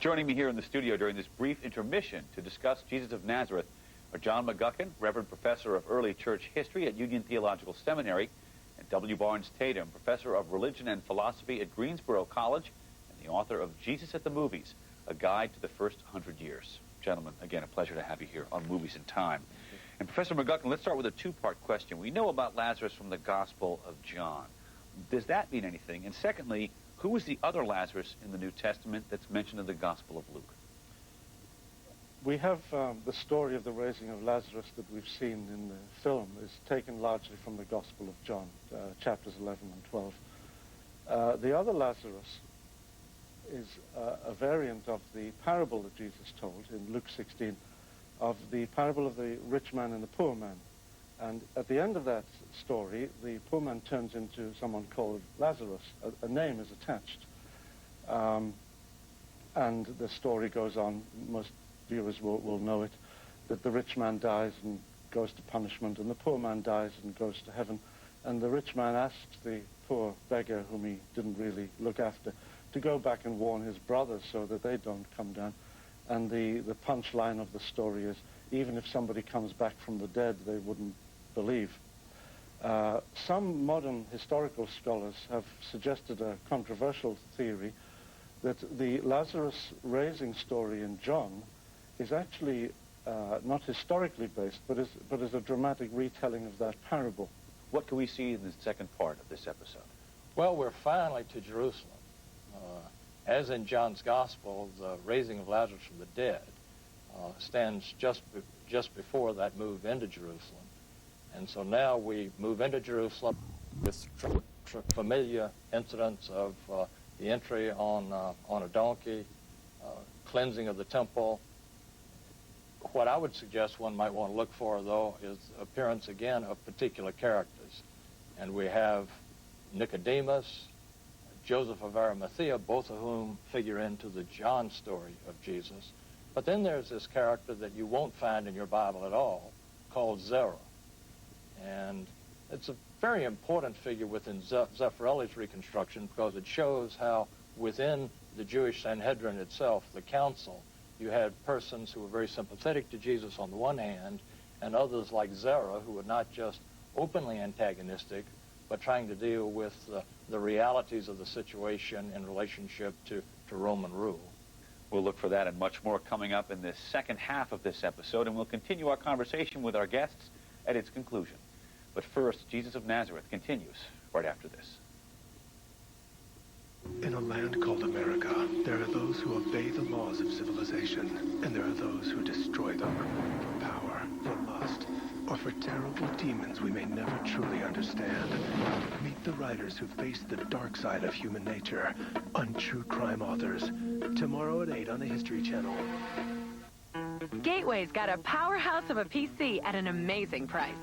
Joining me here in the studio during this brief intermission to discuss Jesus of Nazareth are John McGuckin, Reverend Professor of Early Church History at Union Theological Seminary, and W. Barnes Tatum, Professor of Religion and Philosophy at Greensboro College, and the author of Jesus at the Movies, A Guide to the First 100 Years. Gentlemen, again, a pleasure to have you here on Movies in Time. And Professor McGuckin, let's start with a two-part question. We know about Lazarus from the Gospel of John. Does that mean anything? And secondly, who is the other Lazarus in the New Testament that's mentioned in the Gospel of Luke? We have the story of the raising of Lazarus that we've seen in the film is taken largely from the Gospel of John, chapters 11 and 12. The other Lazarus is a variant of the parable that Jesus told in Luke 16, of the parable of the rich man and the poor man. And at the end of that story, the poor man turns into someone called Lazarus. A name is attached. And the story goes on, most viewers will know it, that the rich man dies and goes to punishment, and the poor man dies and goes to heaven. And the rich man asks the poor beggar, whom he didn't really look after, to go back and warn his brothers so that they don't come down. And the punchline of the story is, even if somebody comes back from the dead, they wouldn't believe. Some modern historical scholars have suggested a controversial theory that the Lazarus raising story in John is actually not historically based, but is a dramatic retelling of that parable. What can we see in the second part of this episode? Well, we're finally to Jerusalem. As in John's Gospel, the raising of Lazarus from the dead stands just before that move into Jerusalem. And so now we move into Jerusalem with familiar incidents of the entry on a donkey, cleansing of the temple. What I would suggest one might want to look for, though, is appearance again of particular characters. And we have Nicodemus, Joseph of Arimathea, both of whom figure into the John story of Jesus. But then there's this character that you won't find in your Bible at all, called Zerah. And it's a very important figure within Zeffirelli's reconstruction, because it shows how within the Jewish Sanhedrin itself, the council, you had persons who were very sympathetic to Jesus on the one hand, and others like Zerah, who were not just openly antagonistic, but trying to deal with the realities of the situation in relationship to Roman rule. We'll look for that and much more coming up in the second half of this episode, and we'll continue our conversation with our guests at its conclusion. But first, Jesus of Nazareth continues right after this. In a land called America, there are those who obey the laws of civilization, and there are those who destroy them for power, for lust, or for terrible demons we may never truly understand. Meet the writers who face the dark side of human nature on True Crime Authors, tomorrow at 8 on the History Channel. Gateway's got a powerhouse of a PC at an amazing price.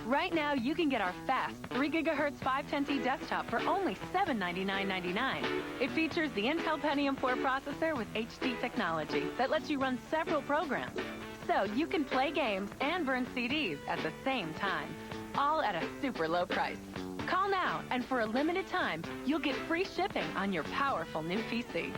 Right now, you can get our fast 3 gigahertz 510T desktop for only $799.99. It features the Intel Pentium 4 processor with HD technology that lets you run several programs. So you can play games and burn CDs at the same time, all at a super low price. Call now, and for a limited time, you'll get free shipping on your powerful new PC.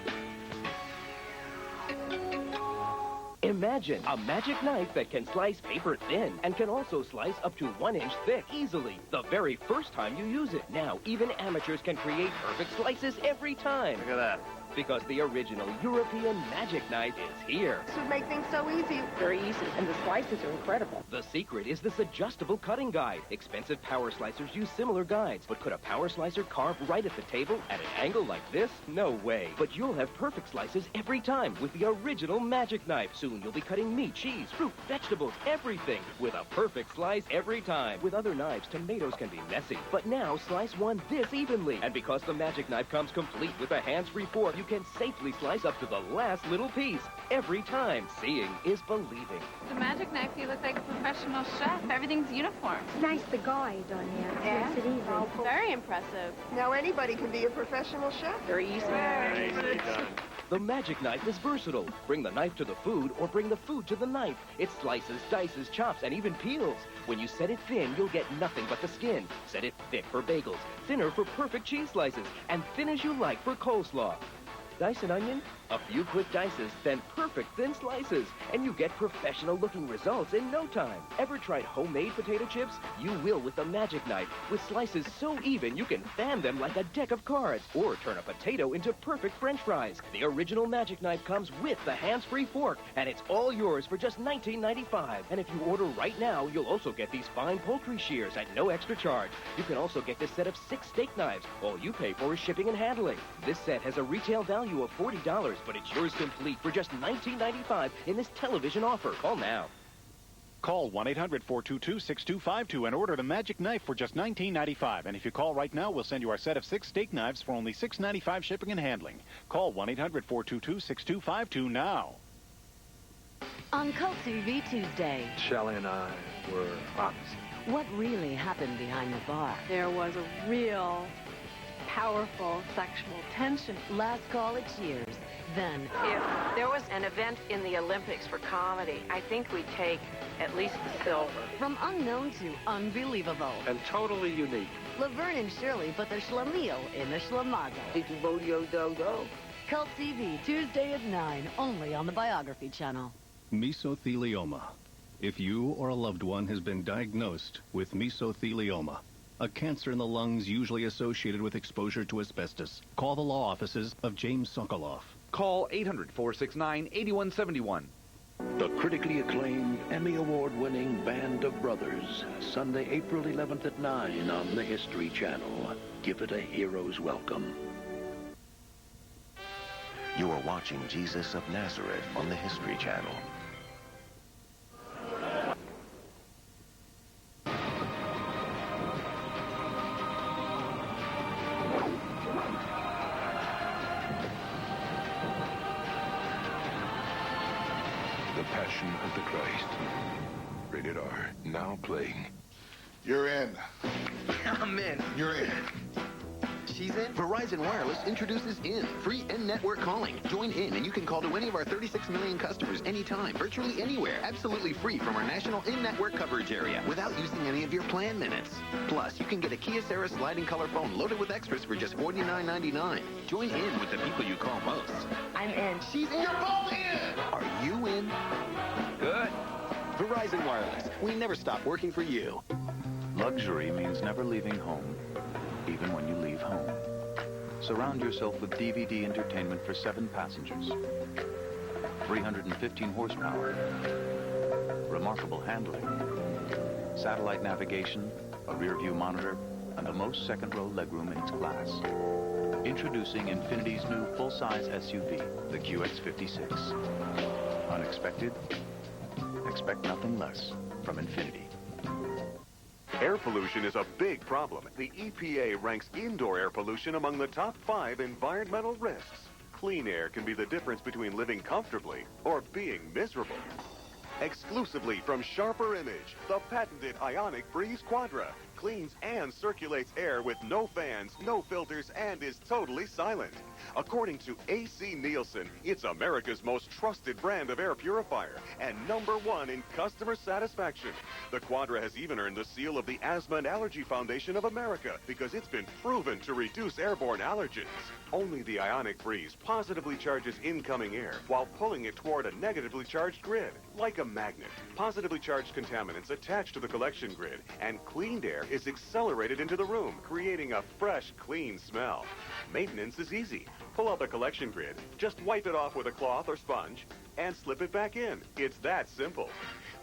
Imagine a magic knife that can slice paper thin and can also slice up to 1 inch thick easily the very first time you use it. Now, even amateurs can create perfect slices every time. Look at that. Because the original European magic knife is here. This would make things so easy. Very easy, and the slices are incredible. The secret is this adjustable cutting guide. Expensive power slicers use similar guides, but could a power slicer carve right at the table at an angle like this? No way. But you'll have perfect slices every time with the original magic knife. Soon you'll be cutting meat, cheese, fruit, vegetables, everything with a perfect slice every time. With other knives, tomatoes can be messy, but now slice one this evenly. And because the magic knife comes complete with a hands-free fork, you can safely slice up to the last little piece every time. Seeing is believing. The magic knife, you look like a professional chef. Everything's uniform. Nice the guide on you. Yeah. Makes it easy. Very impressive. Now anybody can be a professional chef. Very easy. Nicely done. The magic knife is versatile. Bring the knife to the food or bring the food to the knife. It slices, dices, chops, and even peels. When you set it thin, you'll get nothing but the skin. Set it thick for bagels, thinner for perfect cheese slices, and thin as you like for coleslaw. Dice an onion? A few quick dices, then perfect thin slices. And you get professional-looking results in no time. Ever tried homemade potato chips? You will with the Magic Knife, with slices so even you can fan them like a deck of cards, or turn a potato into perfect French fries. The original Magic Knife comes with the hands-free fork, and it's all yours for just $19.95. And if you order right now, you'll also get these fine poultry shears at no extra charge. You can also get this set of 6 steak knives. All you pay for is shipping and handling. This set has a retail value of $40, but it's yours complete for just $19.95 in this television offer. Call now. Call 1-800-422-6252 and order the Magic Knife for just $19.95. And if you call right now, we'll send you our set of 6 steak knives for only $6.95 shipping and handling. Call 1-800-422-6252 now. On Cult TV Tuesday, Shelley and I were opposites. what really happened behind the bar? There was a real powerful sexual tension. Last call at Cheers. Then, If there was an event in the Olympics for comedy, I think we'd take at least the silver. from unknown to unbelievable, And totally unique. Laverne and Shirley put the schlemiel in the schlemazel. It's Bodio Dodo. Cult TV Tuesday at 9, only on the Biography Channel. Mesothelioma. If you or a loved one has been diagnosed with mesothelioma, a cancer in the lungs usually associated with exposure to asbestos, call the law offices of James Sokoloff. Call 800-469-8171. The critically acclaimed, Emmy Award-winning Band of Brothers, Sunday, April 11th at 9 on the History Channel. Give it a hero's welcome. You are watching Jesus of Nazareth on the History Channel. The Passion of the Christ. Rated R. Now playing. You're in. I'm in. You're in. She's in? Verizon Wireless introduces IN, free in-network calling. Join IN and you can call to any of our 36 million customers anytime, virtually anywhere, absolutely free from our national in-network coverage area without using any of your plan minutes. Plus, you can get a Kia Ceres sliding color phone loaded with extras for just $49.99. Join IN with the people you call most. I'm in. She's in. You're both in! Are you in? Good. Verizon Wireless. We never stop working for you. Luxury means never leaving home, even when you leave home. Surround yourself with DVD entertainment for 7 passengers. 315 horsepower. Remarkable handling. Satellite navigation, a rear-view monitor, and the most second-row legroom in its class. Introducing Infinity's new full-size SUV, the QX56. Unexpected? Expect nothing less from Infinity. Air pollution is a big problem. The EPA ranks indoor air pollution among the top 5 environmental risks. Clean air can be the difference between living comfortably or being miserable. Exclusively from Sharper Image, the patented Ionic Breeze Quadra cleans and circulates air with no fans, no filters, and is totally silent. According to AC Nielsen, it's America's most trusted brand of air purifier and #1 in customer satisfaction. The Quadra has even earned the seal of the Asthma and Allergy Foundation of America because it's been proven to reduce airborne allergens. Only the Ionic Breeze positively charges incoming air while pulling it toward a negatively charged grid, like a magnet. Positively charged contaminants attach to the collection grid, and cleaned air is accelerated into the room, creating a fresh, clean smell. Maintenance is easy. Pull out the collection grid, just wipe it off with a cloth or sponge, and slip it back in. It's that simple.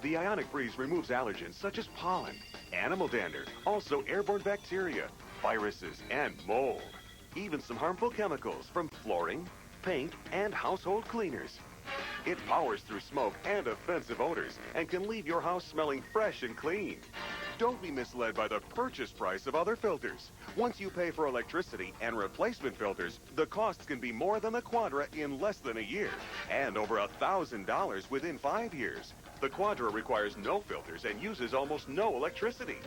The Ionic Breeze removes allergens such as pollen, animal dander, also airborne bacteria, viruses, and mold. Even some harmful chemicals from flooring, paint, and household cleaners. It powers through smoke and offensive odors and can leave your house smelling fresh and clean. Don't be misled by the purchase price of other filters. Once you pay for electricity and replacement filters, the costs can be more than the Quadra in less than a year, and over $1,000 within 5 years. The Quadra requires no filters and uses almost no electricity.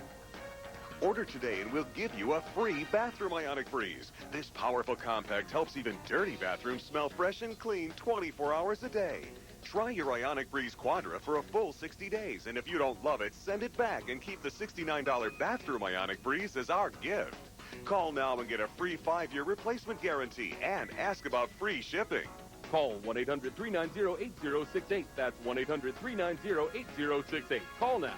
Order today and we'll give you a free bathroom Ionic Breeze. This powerful compact helps even dirty bathrooms smell fresh and clean 24 hours a day. Try your Ionic Breeze Quadra for a full 60 days, and if you don't love it, send it back and keep the $69 bathroom Ionic Breeze as our gift. Call now and get a free 5-year replacement guarantee and ask about free shipping. Call 1-800-390-8068. That's 1-800-390-8068. Call now.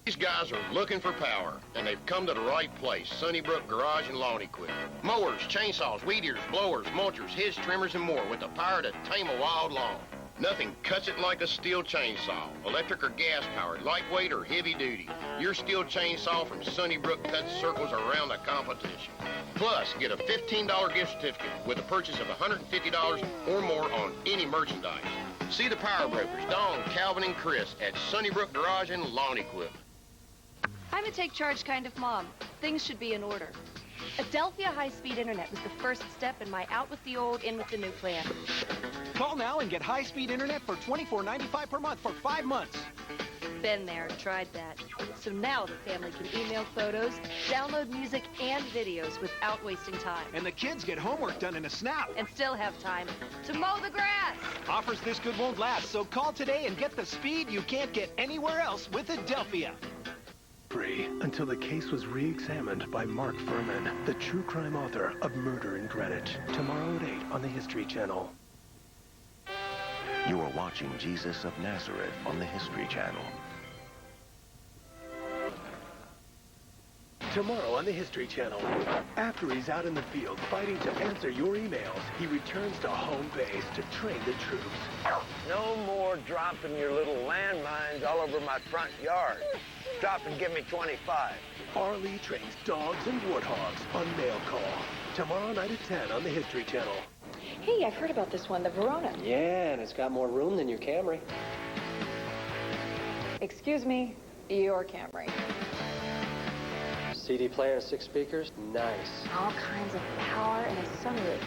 These guys are looking for power, and they've come to the right place. Sunnybrook Garage and Lawn Equipment. Mowers, chainsaws, weed eaters, blowers, mulchers, hedge trimmers, and more with the power to tame a wild lawn. Nothing cuts it like a steel chainsaw. Electric or gas powered, lightweight or heavy duty. Your steel chainsaw from Sunnybrook cuts circles around the competition. Plus, get a $15 gift certificate with a purchase of $150 or more on any merchandise. See the power brokers, Dawn, Calvin, and Chris at Sunnybrook Garage and Lawn Equipment. I'm a take-charge kind of mom. Things should be in order. Adelphia high-speed internet was the first step in my out with the old, in with the new plan. Call now and get high-speed internet for $24.95 per month for 5 months. Been there, tried that. So now the family can email photos, download music and videos without wasting time. And the kids get homework done in a snap. And still have time to mow the grass. Offers this good won't last, so call today and get the speed you can't get anywhere else with Adelphia. Free until the case was re-examined by Mark Furman, the true crime author of Murder in Greenwich. Tomorrow at 8 on the History Channel. You are watching Jesus of Nazareth on the History Channel. Tomorrow on the History Channel. After he's out in the field fighting to answer your emails, he returns to home base to train the troops. No more dropping your little landmines all over my front yard. Stop and give me 25. Arlie trains dogs and warthogs on mail call. Tomorrow night at 10 on the History Channel. Hey, I've heard about this one, the Verona. Yeah, and it's got more room than your Camry. Excuse me, your Camry. CD player and 6 speakers, nice. All kinds of power and a sunroof.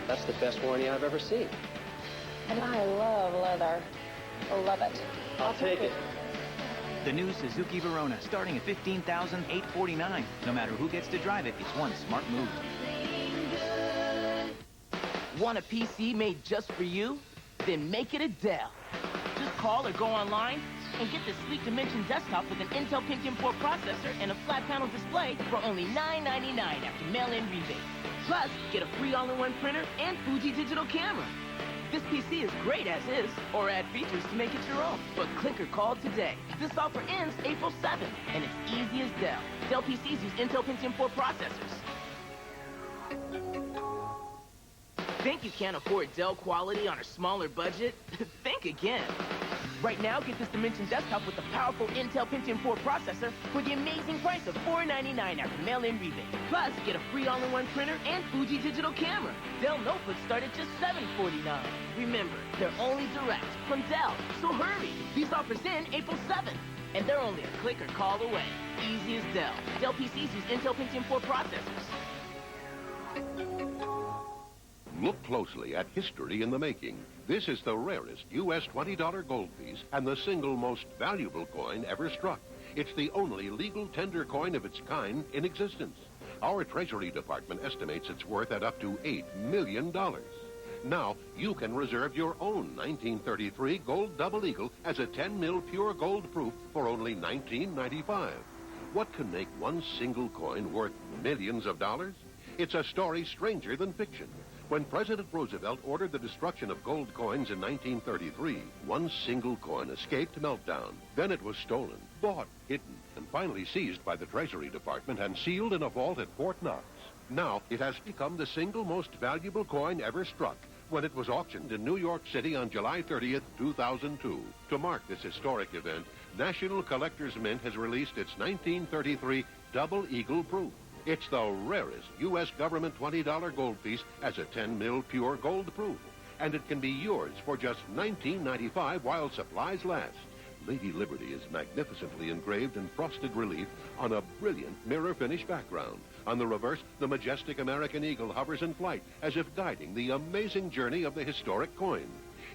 That's the best warranty I've ever seen. And I love leather. Love it. I'll take it. The new Suzuki Verona, starting at $15,849. No matter who gets to drive it, it's one smart move. Want a PC made just for you? Then make it a Dell. Just call or go online and get the sleek Dimension desktop with an Intel Pentium 4 processor and a flat panel display for only $9.99 after mail-in rebate. Plus, get a free all-in-one printer and Fuji digital camera. This PC is great as is, or add features to make it your own. But click or call today. This offer ends April 7th, and it's easy as Dell. Dell PCs use Intel Pentium 4 processors. Think you can't afford Dell quality on a smaller budget? Think again. Right now, get this Dimension desktop with the powerful Intel Pentium 4 processor for the amazing price of $4.99 after mail-in rebate. Plus, get a free all-in-one printer and Fuji digital camera. Dell notebooks start at just $7.49. Remember, they're only direct from Dell, so hurry. These offers end April 7th, and they're only a click or call away. Easy as Dell. Dell PCs use Intel Pentium 4 processors. Look closely at history in the making. This is the rarest U.S. $20 gold piece and the single most valuable coin ever struck. It's the only legal tender coin of its kind in existence. Our Treasury Department estimates its worth at up to $8 million. Now, you can reserve your own 1933 gold double eagle as a 10 mil pure gold proof for only $19.95. What can make one single coin worth millions of dollars? It's a story stranger than fiction. When President Roosevelt ordered the destruction of gold coins in 1933, one single coin escaped meltdown. Then it was stolen, bought, hidden, and finally seized by the Treasury Department and sealed in a vault at Fort Knox. Now, it has become the single most valuable coin ever struck when it was auctioned in New York City on July 30th, 2002. To mark this historic event, National Collectors Mint has released its 1933 Double Eagle Proof. It's the rarest U.S. government $20 gold piece as a 10 mil pure gold proof. And it can be yours for just $19.95 while supplies last. Lady Liberty is magnificently engraved in frosted relief on a brilliant mirror finish background. On the reverse, the majestic American eagle hovers in flight as if guiding the amazing journey of the historic coin.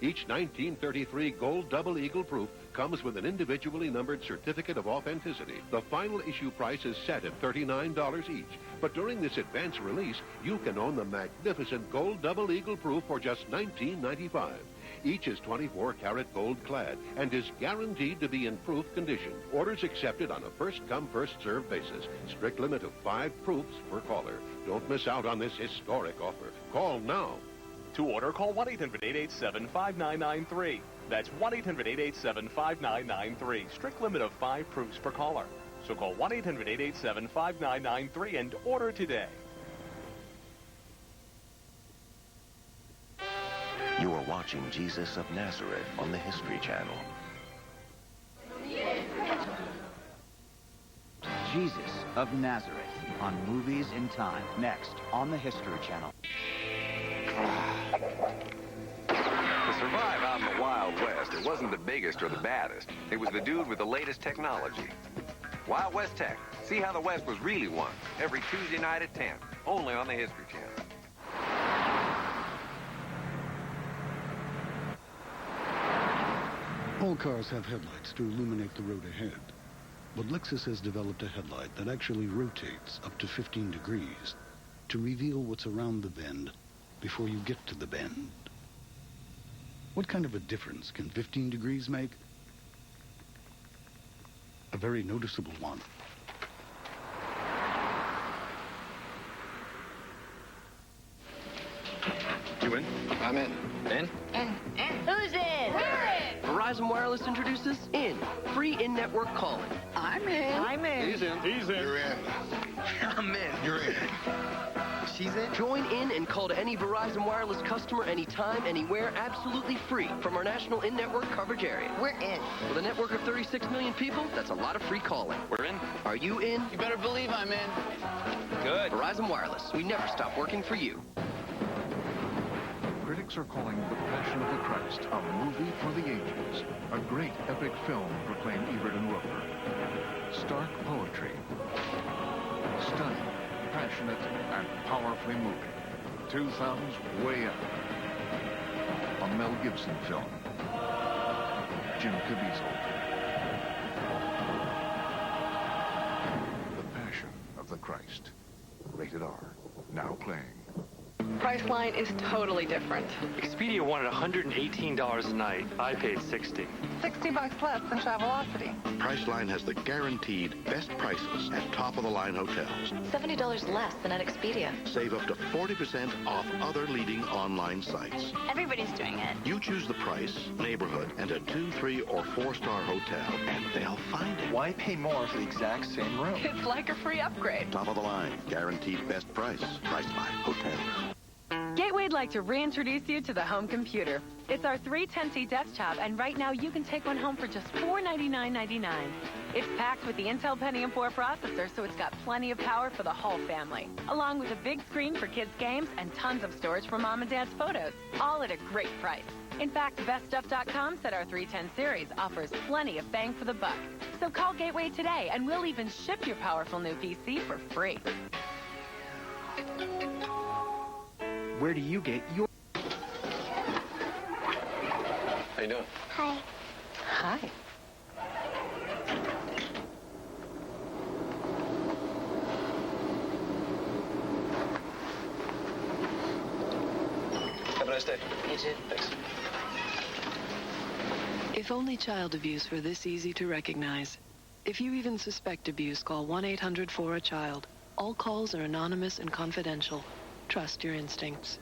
Each 1933 gold double eagle proof comes with an individually numbered certificate of authenticity. The final issue price is set at $39 each. But during this advance release, you can own the magnificent gold double eagle proof for just $19.95. Each is 24-karat gold clad and is guaranteed to be in proof condition. Orders accepted on a first-come, first-served basis. Strict limit of 5 proofs per caller. Don't miss out on this historic offer. Call now. To order, call 1-800-887-5993. That's 1-800-887-5993. Strict limit of 5 proofs per caller. So call 1-800-887-5993 and order today. You are watching Jesus of Nazareth on the History Channel. Jesus of Nazareth on Movies in Time. Next on the History Channel. To survive out in the Wild West, it wasn't the biggest or the baddest. It was the dude with the latest technology. Wild West Tech. See how the West was really won. Every Tuesday night at 10. Only on the History Channel. All cars have headlights to illuminate the road ahead. But Lexus has developed a headlight that actually rotates up to 15 degrees to reveal what's around the bend before you get to the bend. What kind of a difference can 15 degrees make? A very noticeable one. You in? I'm in. In? Who's in? We're in. Verizon Wireless introduces In. Free in-network calling. I'm in. I'm in. He's in. He's in. You're in. I'm in. You're in. She's in. Join in and call to any Verizon Wireless customer anytime, anywhere, absolutely free from our national in-network coverage area. We're in. With a network of 36 million people, that's a lot of free calling. We're in. Are you in? You better believe I'm in. Good. Verizon Wireless. We never stop working for you. Critics are calling The Passion of the Christ a movie for the ages. A great epic film, proclaim Ebert and Roper. Stark poetry. Stunning, passionate, and powerfully moving. 2000's way up. A Mel Gibson film. Jim Caviezel. The Passion of the Christ. Rated R. Now playing. Priceline is totally different. Expedia wanted $118 a night. I paid $60. $60 less than Travelocity. Priceline has the guaranteed best prices at top-of-the-line hotels. $70 less than at Expedia. Save up to 40% off other leading online sites. Everybody's doing it. You choose the price, neighborhood, and a 2, 3, or 4-star hotel, and they'll find it. Why pay more for the exact same room? It's like a free upgrade. Top of the line, guaranteed best price. Priceline Hotels. Gateway'd like to reintroduce you to the home computer. It's our 310C desktop, and right now you can take one home for just $499.99. It's packed with the Intel Pentium 4 processor, so it's got plenty of power for the whole family, along with a big screen for kids' games and tons of storage for mom and dad's photos, all at a great price. In fact, BestStuff.com said our 310 series offers plenty of bang for the buck. So call Gateway today, and we'll even ship your powerful new PC for free. Where do you get your... How you doing? Hi. Hi. Have a nice day. You too. Thanks. If only child abuse were this easy to recognize. If you even suspect abuse, call 1-800-4-A-CHILD. All calls are anonymous and confidential. Trust your instincts.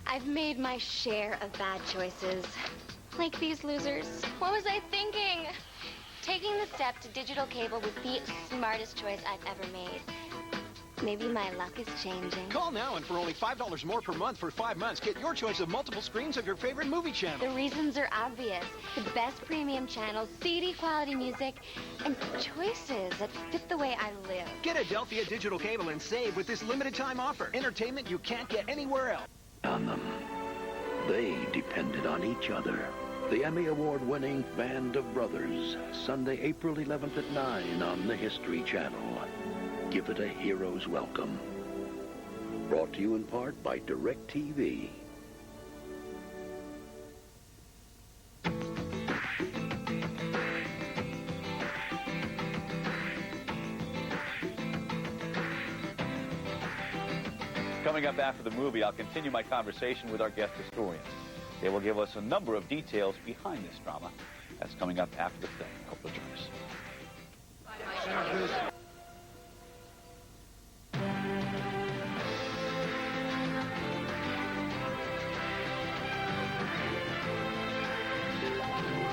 I've made my share of bad choices. Like these losers. What was I thinking? Taking the step to digital cable was the smartest choice I've ever made. Maybe my luck is changing. Call now, and for only $5 more per month for 5 months, get your choice of multiple screens of your favorite movie channel. The reasons are obvious. The best premium channels, CD quality music, and choices that fit the way I live. Get Adelphia Digital Cable and save with this limited time offer. Entertainment you can't get anywhere else. On them. They depended on each other. The Emmy Award-winning Band of Brothers, Sunday, April 11th at 9 on the History Channel. Give it a hero's welcome. Brought to you in part by DirecTV. Coming up after the movie, I'll continue my conversation with our guest historian. They will give us a number of details behind this drama. That's coming up after the film. Hope you'll join us.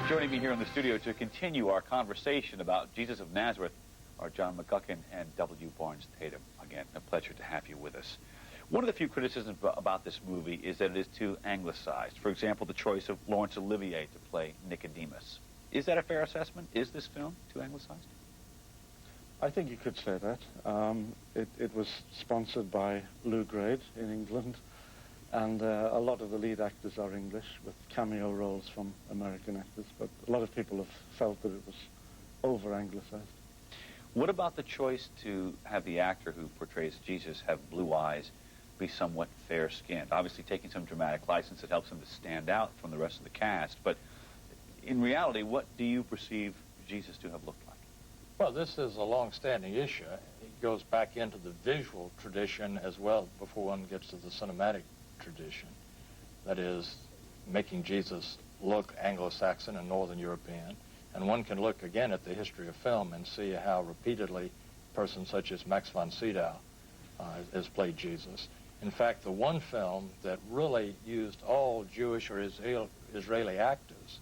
Joining me here in the studio to continue our conversation about Jesus of Nazareth are John McGuckin and W. Barnes Tatum. Again, a pleasure to have you with us. One of the few criticisms about this movie is that it is too anglicized. For example, the choice of Laurence Olivier to play Nicodemus. Is that a fair assessment? Is this film too anglicized? I think you could say that. It was sponsored by Lou Grade in England, and a lot of the lead actors are English, with cameo roles from American actors, but a lot of people have felt that it was over-anglicized. What about the choice to have the actor who portrays Jesus have blue eyes, be somewhat fair-skinned? Obviously taking some dramatic license that helps him to stand out from the rest of the cast, but in reality, what do you perceive Jesus to have looked like? Well, this is a long-standing issue. It goes back into the visual tradition as well before one gets to the cinematic tradition. That is, making Jesus look Anglo-Saxon and Northern European. And one can look again at the history of film and see how repeatedly persons such as Max von Sydow has played Jesus. In fact, the one film that really used all Jewish or Israeli actors,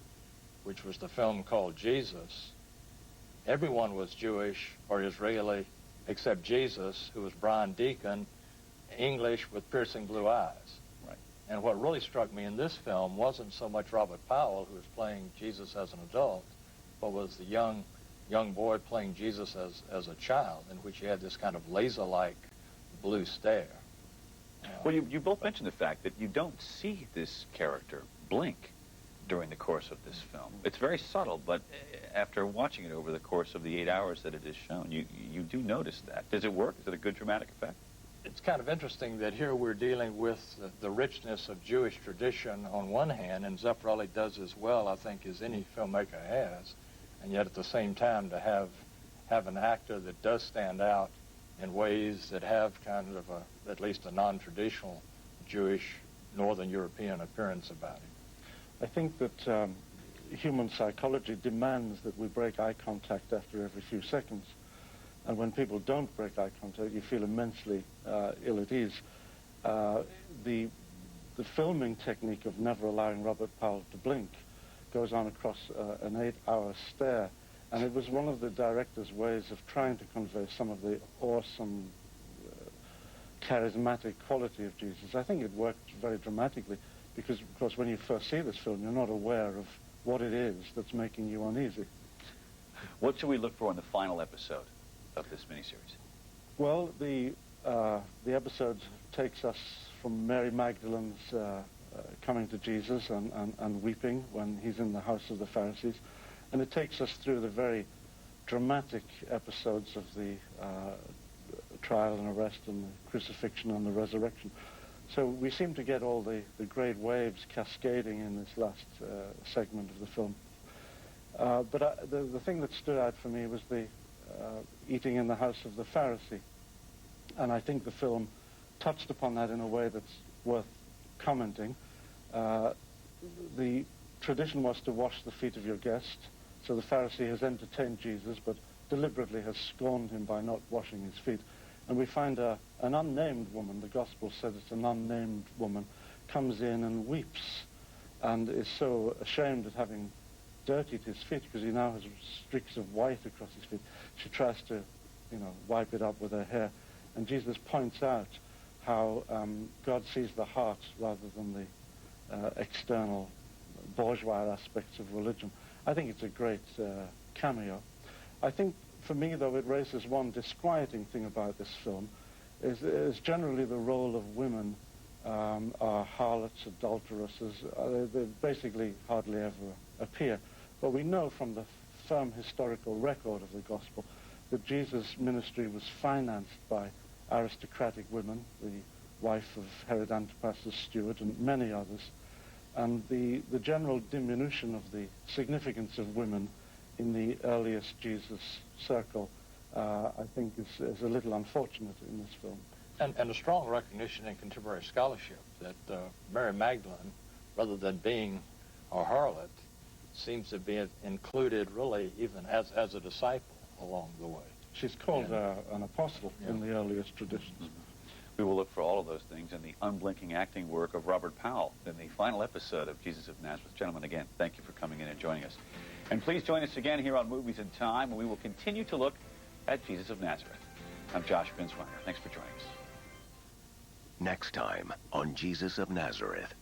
which was the film called Jesus, everyone was Jewish or Israeli except Jesus, who was Brian Deacon, English with piercing blue eyes. Right. And what really struck me in this film wasn't so much Robert Powell, who was playing Jesus as an adult, but was the young boy playing Jesus as a child, in which he had this kind of laser-like blue stare. Well, you both mentioned the fact that you don't see this character blink during the course of this film. It's very subtle, but after watching it over the course of the 8 hours that it is shown, you do notice that. Does it work? Is it a good dramatic effect? It's kind of interesting that here we're dealing with the richness of Jewish tradition on one hand, and Zeffirelli does as well, I think, as any filmmaker has, and yet at the same time to have an actor that does stand out in ways that have kind of at least a non-traditional Jewish Northern European appearance about him. I think that human psychology demands that we break eye contact after every few seconds. And when people don't break eye contact, you feel immensely ill at ease. The filming technique of never allowing Robert Powell to blink goes on across an 8-hour stare. And it was one of the director's ways of trying to convey some of the awesome, charismatic quality of Jesus. I think it worked very dramatically. Because, of course, when you first see this film, you're not aware of what it is that's making you uneasy. What should we look for in the final episode of this miniseries? Well, the episode takes us from Mary Magdalene's coming to Jesus and weeping when he's in the house of the Pharisees. And it takes us through the very dramatic episodes of the trial and arrest and the crucifixion and the resurrection. So we seem to get all the great waves cascading in this last segment of the film. But the thing that stood out for me was the eating in the house of the Pharisee. And I think the film touched upon that in a way that's worth commenting. The tradition was to wash the feet of your guest. So the Pharisee has entertained Jesus, but deliberately has scorned him by not washing his feet. And we find an unnamed woman, the Gospel says it's an unnamed woman, comes in and weeps and is so ashamed at having dirtied his feet because he now has streaks of white across his feet. She tries to, wipe it up with her hair. And Jesus points out how God sees the heart rather than the external bourgeois aspects of religion. I think it's a great cameo. I think for me, though, it raises one disquieting thing about this film, is generally the role of women are harlots, adulteresses. They basically hardly ever appear. But we know from the firm historical record of the Gospel that Jesus' ministry was financed by aristocratic women, the wife of Herod Antipas's steward and many others. And the general diminution of the significance of women in the earliest Jesus circle, I think is a little unfortunate in this film. And a strong recognition in contemporary scholarship that Mary Magdalene rather than being a harlot, seems to be included really even as a disciple along the way. She's called an apostle in the earliest traditions. We will look for all of those things in the unblinking acting work of Robert Powell in the final episode of Jesus of Nazareth. Gentlemen, again, thank you for coming in and joining us. And please join us again here on Movies in Time, where we will continue to look at Jesus of Nazareth. I'm Josh Binswanger. Thanks for joining us. Next time on Jesus of Nazareth.